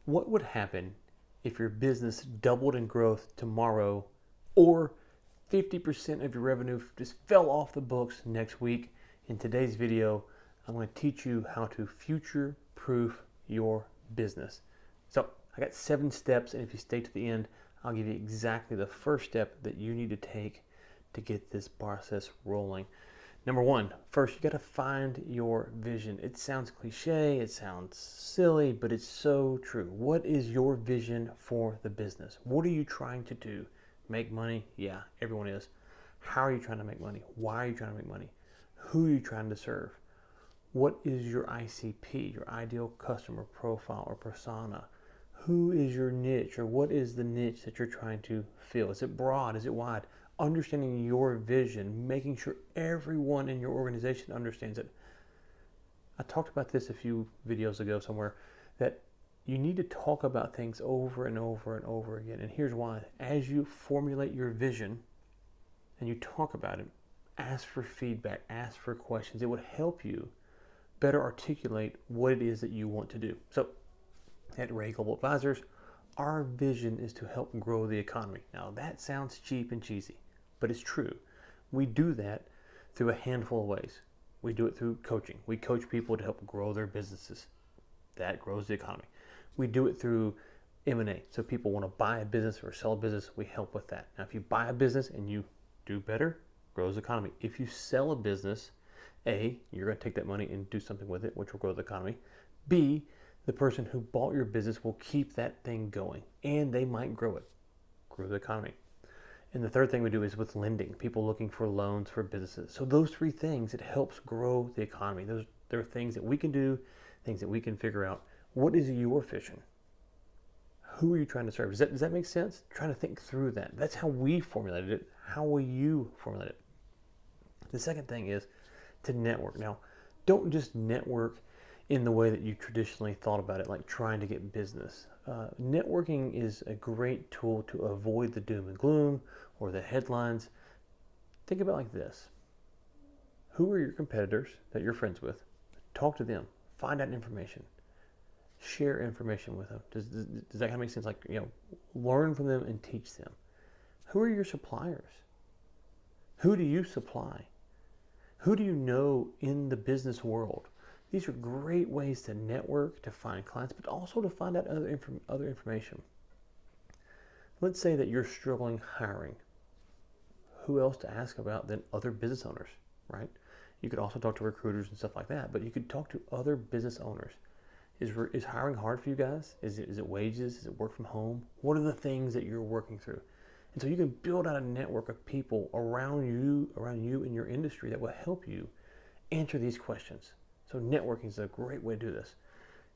What would happen if your business doubled in growth tomorrow, or 50% of your revenue just fell off the books next week? In today's video, I'm going to teach you how to future-proof your business. So I got 7 steps, and if you stay to the end, I'll give you exactly the first step that you need to take to get this process rolling. Number 1, first you got to find your vision. It sounds cliche, it sounds silly, but it's so true. What is your vision for the business? What are you trying to do? Make money? Yeah, everyone is. How are you trying to make money? Why are you trying to make money? Who are you trying to serve? What is your ICP, your ideal customer profile or persona? Who is your niche, or what is the niche that you're trying to fill? Is it broad? Is it wide? Understanding your vision, making sure everyone in your organization understands it. I talked about this a few videos ago somewhere, that you need to talk about things over and over and over again. And here's why. As you formulate your vision and you talk about it, ask for feedback, ask for questions. It would help you better articulate what it is that you want to do. So at Ray Global Advisors, our vision is to help grow the economy. Now that sounds cheap and cheesy, but it's true. We do that through a handful of ways. We do it through coaching. We coach people to help grow their businesses. That grows the economy. We do it through M&A. So people want to buy a business or sell a business, we help with that. Now if you buy a business and you do better, grows the economy. If you sell a business, A, you're going to take that money and do something with it, which will grow the economy. B, the person who bought your business will keep that thing going, and they might grow it, grow the economy. And the third thing we do is with lending, people looking for loans for businesses. So those 3 things, it helps grow the economy. There are things that we can do, things that we can figure out. What is your vision? Who are you trying to serve? Does that make sense? Trying to think through that. That's how we formulated it. How will you formulate it? The second thing is to network. Now, don't just network in the way that you traditionally thought about it, like trying to get business. Networking is a great tool to avoid the doom and gloom or the headlines. Think about it like this. Who are your competitors that you're friends with? Talk to them. Find out information. Share information with them. Does that kind of make sense? Like, learn from them and teach them. Who are your suppliers? Who do you supply? Who do you know in the business world? These are great ways to network, to find clients, but also to find out other information. Let's say that you're struggling hiring. Who else to ask about than other business owners, right? You could also talk to recruiters and stuff like that, but you could talk to other business owners. Is hiring hard for you guys? Is it wages? Is it work from home? What are the things that you're working through? And so you can build out a network of people around you in your industry that will help you answer these questions. So networking is a great way to do this.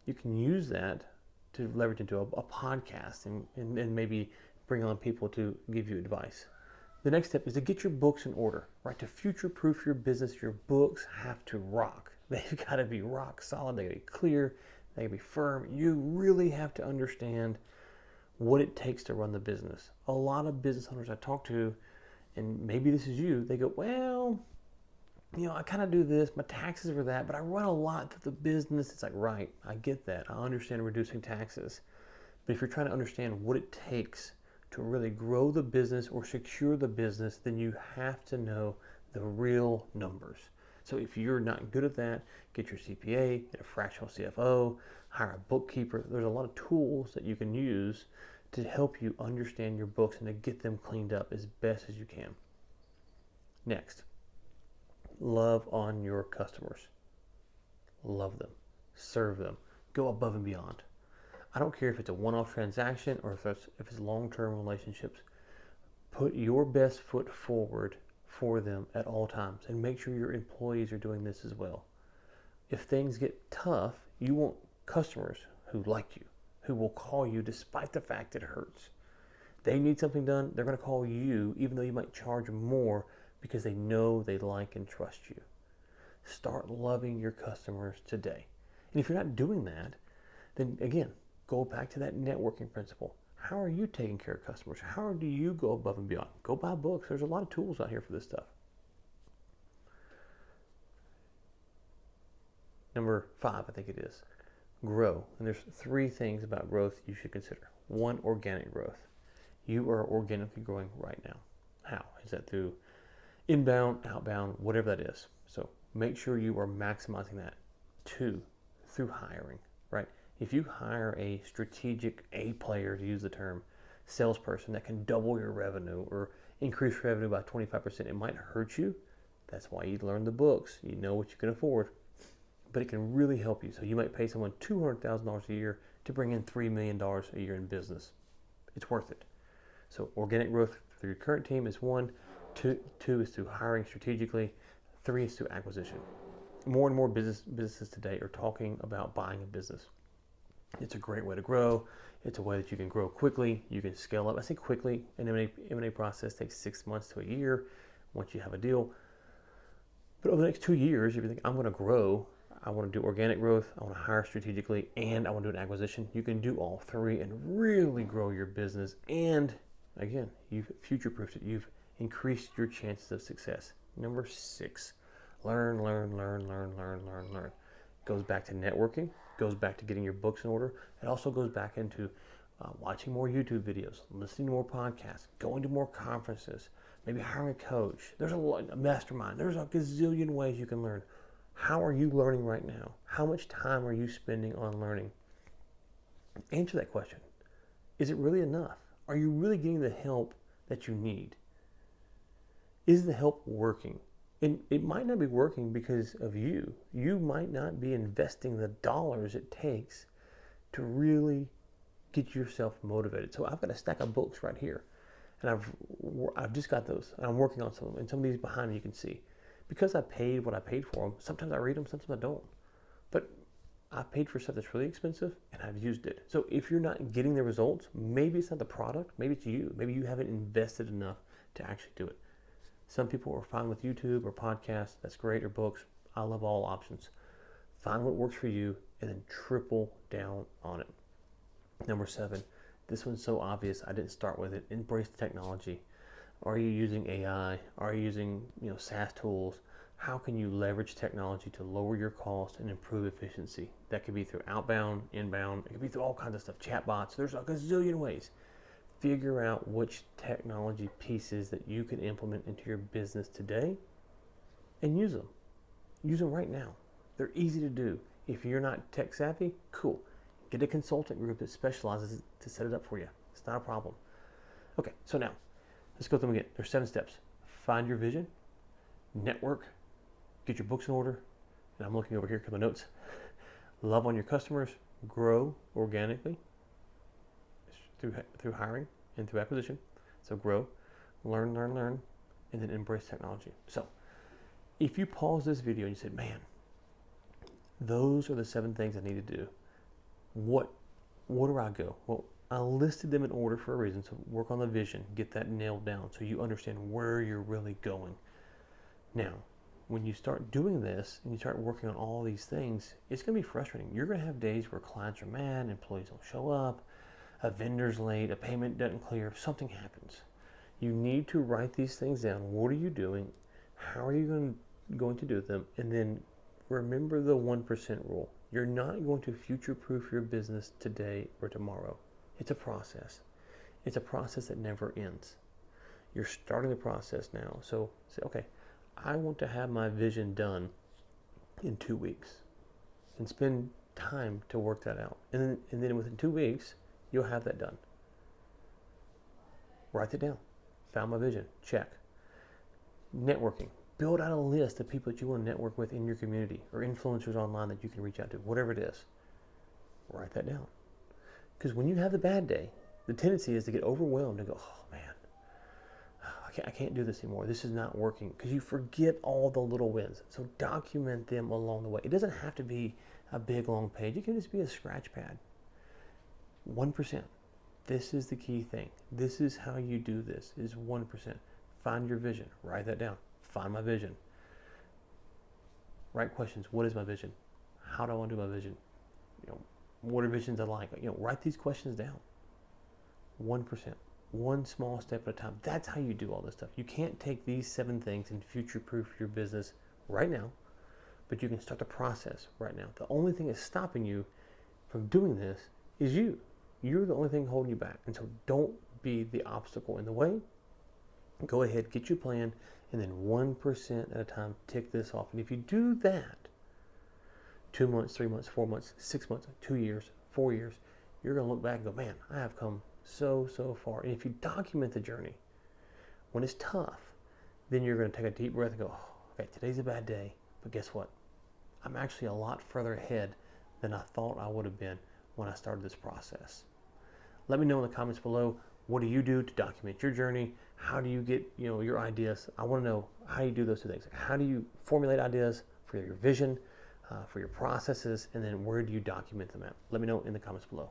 You can use that to leverage into a podcast and maybe bring on people to give you advice. The next step is to get your books in order, right? To future-proof your business, your books have to rock. They've got to be rock solid. They got to be clear. They got to be firm. You really have to understand what it takes to run the business. A lot of business owners I talk to, and maybe this is you, they go, well, I kind of do this, my taxes are that, but I run a lot through the business. It's like, right, I get that. I understand reducing taxes. But if you're trying to understand what it takes to really grow the business or secure the business, then you have to know the real numbers. So if you're not good at that, get your CPA, get a fractional CFO, hire a bookkeeper. There's a lot of tools that you can use to help you understand your books and to get them cleaned up as best as you can. Next, love on your customers. Love them. Serve them. Go above and beyond. I don't care if it's a one-off transaction or if it's long-term relationships. Put your best foot forward for them at all times, and make sure your employees are doing this as well. If things get tough, you want customers who like you, who will call you despite the fact that it hurts. They need something done, they're going to call you even though you might charge more because they know they like and trust you. Start loving your customers today. And if you're not doing that, then again, go back to that networking principle. How are you taking care of customers? How do you go above and beyond? Go buy books. There's a lot of tools out here for this stuff. Number 5, I think it is. grow. And there's three things about growth you should consider. One, organic growth. You are organically growing right now. How? Is that through inbound, outbound, whatever that is? So make sure you are maximizing that. Two, through hiring, right? If you hire a strategic A player, to use the term, salesperson that can double your revenue or increase revenue by 25%, it might hurt you. That's why you learn the books. You know what you can afford, but it can really help you. So you might pay someone $200,000 a year to bring in $3 million a year in business. It's worth it. So organic growth through your current team is one. Two is through hiring strategically. Three is through acquisition. More and more businesses today are talking about buying a business. It's a great way to grow. It's a way that you can grow quickly. You can scale up. I say quickly. An M&A process takes 6 months to a year once you have a deal. But over the next 2 years, if you think, I'm going to grow, I want to do organic growth, I want to hire strategically, and I want to do an acquisition, you can do all three and really grow your business. And again, you've future-proofed it. You've increased your chances of success. Number 6, learn. Goes back to networking, goes back to getting your books in order. It also goes back into watching more YouTube videos, listening to more podcasts, going to more conferences, maybe hiring a coach. There's a mastermind. There's a gazillion ways you can learn. How are you learning right now? How much time are you spending on learning? Answer that question. Is it really enough? Are you really getting the help that you need? Is the help working? And it might not be working because of you. You might not be investing the dollars it takes to really get yourself motivated. So I've got a stack of books right here, and I've just got those, and I'm working on some of them. And some of these behind me you can see. Because I paid what I paid for them, sometimes I read them, sometimes I don't. But I paid for stuff that's really expensive, and I've used it. So if you're not getting the results, maybe it's not the product, maybe it's you. Maybe you haven't invested enough to actually do it. Some people are fine with YouTube or podcasts, that's great, or books. I love all options. Find what works for you and then triple down on it. Number 7, this one's so obvious, I didn't start with it. Embrace the technology. Are you using AI? Are you using SaaS tools? How can you leverage technology to lower your cost and improve efficiency? That could be through outbound, inbound. It could be through all kinds of stuff. Chatbots. There's a gazillion ways. Figure out which technology pieces that you can implement into your business today and use them. Use them right now. They're easy to do. If you're not tech savvy, cool. Get a consultant group that specializes to set it up for you. It's not a problem. Okay, so now, let's go through them again. There's 7 steps. Find your vision, network, get your books in order, and I'm looking over here at my notes. Love on your customers, grow organically through hiring and through acquisition. So grow, learn, and then embrace technology. So if you pause this video and you said, man, those are the 7 things I need to do, where do I go? Well, I listed them in order for a reason. So work on the vision, get that nailed down so you understand where you're really going. Now, when you start doing this and you start working on all these things, it's going to be frustrating. You're going to have days where clients are mad, employees don't show up, a vendor's late, a payment doesn't clear, something happens. You need to write these things down. What are you doing? How are you going to do them? And then remember the 1% rule. You're not going to future-proof your business today or tomorrow. It's a process. It's a process that never ends. You're starting the process now. So say, okay, I want to have my vision done in 2 weeks, and spend time to work that out. And then within 2 weeks, you'll have that done. Write it down. Found my vision. Check. Networking. Build out a list of people that you want to network with in your community, or influencers online that you can reach out to, whatever it is. Write that down. Because when you have the bad day, the tendency is to get overwhelmed and go, oh man, I can't do this anymore. This is not working. Because you forget all the little wins. So document them along the way. It doesn't have to be a big long page. It can just be a scratch pad. 1%. This is the key thing. This is how you do this, is 1%. Find your vision. Write that down. Find my vision. Write questions. What is my vision? How do I want to do my vision? What are visions I like? Write these questions down. 1%. One small step at a time. That's how you do all this stuff. You can't take these 7 things and future-proof your business right now, but you can start the process right now. The only thing that's stopping you from doing this is you. You're the only thing holding you back. And so don't be the obstacle in the way. Go ahead, get your plan, and then 1% at a time, tick this off. And if you do that, 2 months, 3 months, 4 months, 6 months, 2 years, 4 years, you're going to look back and go, man, I have come so far. And if you document the journey, when it's tough, then you're going to take a deep breath and go, oh, okay, today's a bad day, but guess what? I'm actually a lot further ahead than I thought I would have been when I started this process. Let me know in the comments below, what do you do to document your journey? How do you get your ideas? I want to know how you do those two things. How do you formulate ideas for your vision, for your processes, and then where do you document them at? Let me know in the comments below.